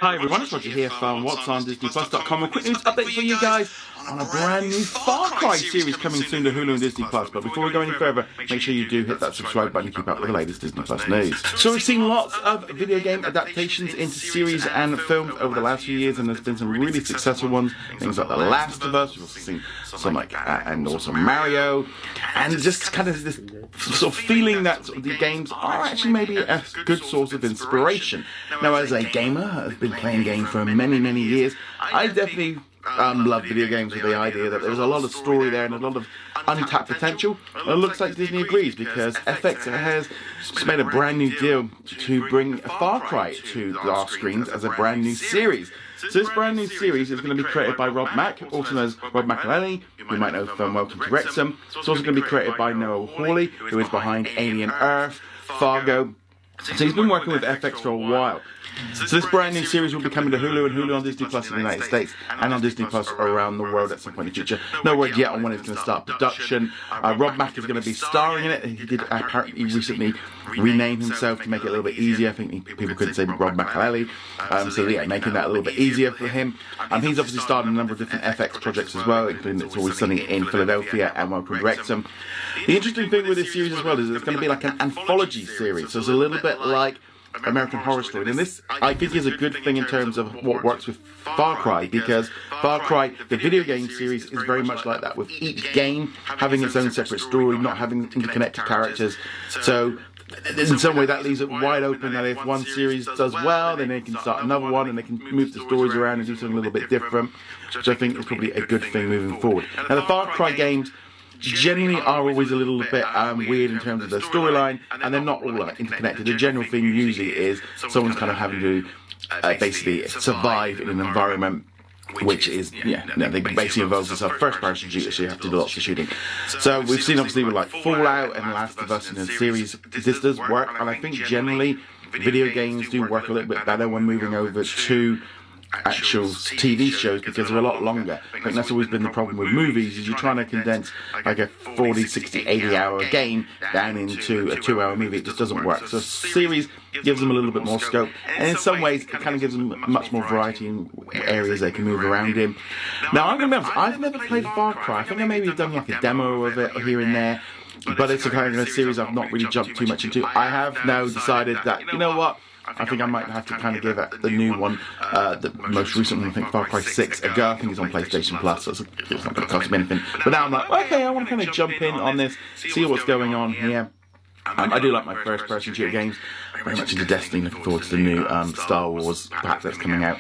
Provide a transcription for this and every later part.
Hi everyone, it's Roger here from What's on DisneyPlus.com. A quick news update for you guys on a brand new Far Cry series coming soon to Hulu and Disney Plus. But before we go any further, make sure you do hit that subscribe button to keep up with the latest Disney Plus news. So we've seen lots of video game adaptations into series and films over the last few years, and there's been some really successful ones. Things like The Last of Us, we've also seen some like, and also Mario, and just kind of this sort of feeling that the games are actually maybe a good source of inspiration. Now, as a gamer, I've been playing games for many years. I definitely love video games with the idea that there's a lot of story there and a lot of untapped potential. Well, it looks like Disney agrees, because FX has just made a brand new deal to bring Far Cry to our screens as a brand new series. So this brand new series is going to be created by Rob Mack, also known as Rob McElhenney, you might know from Welcome to Wrexham. It's also going to be created by Noah Hawley, who is behind Alien Earth, Fargo. So he's been working with FX for a while. So this brand new series will be coming to Hulu and Hulu on Disney Plus in the United States and on Disney Plus around the world at some point in the future. No word yet on when it's going to start production. Rob Mack is going to be starring in it. He did apparently recently rename himself to make it a little bit easier. I think people couldn't say Rob McElhenney. So yeah, making that a little bit easier for him. He's obviously started a number of different FX projects as well, including It's Always Sunny in Philadelphia and Welcome to Wrexham. The interesting thing with this series as well is it's going to be like an anthology series. So it's a little bit like American Horror Story, and this I think is a good thing in terms of what works with Far Cry, because Far Cry, the video game series, is very much like that, with each game having its own separate story, not having interconnected characters. So in some way that leaves it wide open that if one series does well, then they can start another one and they can move the stories around and do something a little bit different, which I think is probably a good thing moving forward. Now, the Far Cry games generally are always a little bit weird in terms of their storyline, and they're not all interconnected. The general thing usually is someone's kind of having to basically survive in an environment which is, they basically involves this first-person shooter, so you have to do lots of shooting. So we've seen obviously with like Fallout and Last of Us in the series, this does work, and I think generally video games do work a little bit better when moving over to actual TV shows, because they're a lot longer. I think that's always been the problem with movies, is you're trying to condense like a 40, 60, 80 hour game down into a 2-hour movie. It just doesn't work. So a series gives them a little bit more scope, and in some ways it kind of gives them much more variety in areas they can move around in. Now, I'm going to be honest, I've never played Far Cry. I think I maybe have done like a demo of it here and there, but it's a kind of a series I've not really jumped too much into. I have now decided that, you know what, I think I might have to kind of give it the new one, the most recent one, I think Far Cry 6, a go. I think it's on PlayStation Plus, so it's not going to cost me anything. But now I'm like, okay, I want to kind of jump in on this, see what's going on here. I do like my first-person shooter games. Very much into Destiny. Looking forward to the new Star Wars pack that's coming out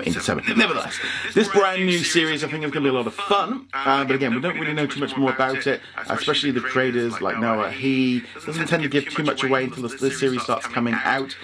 in December. Nevertheless, this brand new series I think is going to be a lot of fun. But again, we don't really know too much more about it, especially the creators like Noah. He doesn't tend to give too much away until this series starts coming out.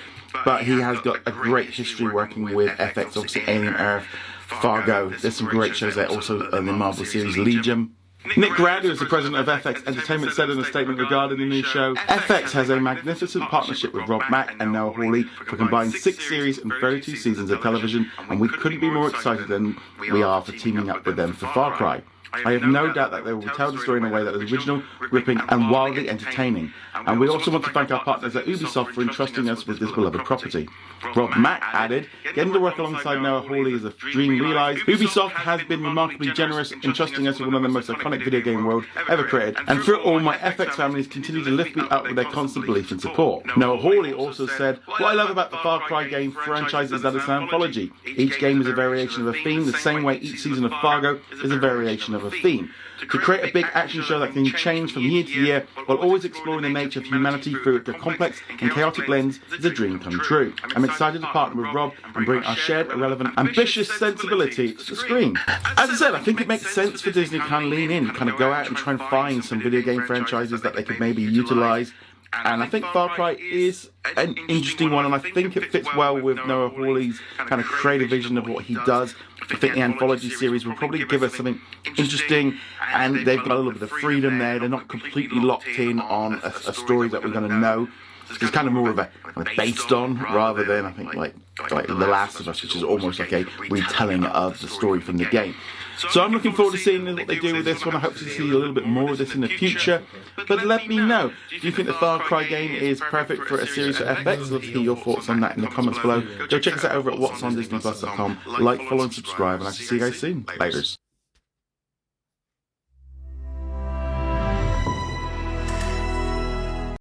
But he has got a great history working with FX, obviously Alien Earth, Fargo. There's some great shows there. Also in the Marvel series Legion. Nick Grad, who is the president of FX Entertainment, said in a statement regarding the new show, FX has a magnificent partnership with Rob Mack and Noah Hawley for combined 6 series and 32 seasons of television, and we couldn't be more excited than we are for teaming up with them for Far Cry. I have no doubt that they will tell the story in a way that is original, gripping, and wildly entertaining. And we also want to thank our partners at Ubisoft for entrusting us with this beloved property. Rob Mack added, getting to work alongside Noah Hawley is a dream realised. Ubisoft has been remarkably generous, entrusting us with one of the most iconic video game world ever created. And through it all, my FX families continue to lift me up with their constant belief and support. Noah Hawley also said, what I love about the Far Cry game franchise is that it's an anthology. Each game is a variation of a theme, the same way each season of Fargo is a variation of a theme. To create a big action show that can change from year to year while always exploring the nature of humanity through a complex and chaotic lens is a dream come true. I'm excited to partner with Rob and bring our shared, irrelevant, ambitious sensibility to the screen. As I said, I think it makes sense for Disney to kind of lean in, kind of go out and try and find some video game franchises that they could maybe utilise. And I think Far Cry is an interesting one, and I think it fits well with Noah Hawley's kind of creative vision of what he does. I think the anthology series will probably give us something interesting, and they've got a little bit of freedom there. They're not completely locked in on a story that we're going to know. It's kind of more of a based on, rather than, I think, like The Last of Us, which is almost like a retelling of the story from the game. So I'm looking forward to seeing what they do with this one. I hope to see a little bit more of this in the future. But let me know, do you think the Far Cry game is perfect for a series for FX? I'd love to hear your thoughts on that in the comments below. Go check us out over at whatsondisneyplus.com. Like, follow and subscribe, and I shall see you guys soon. Laters.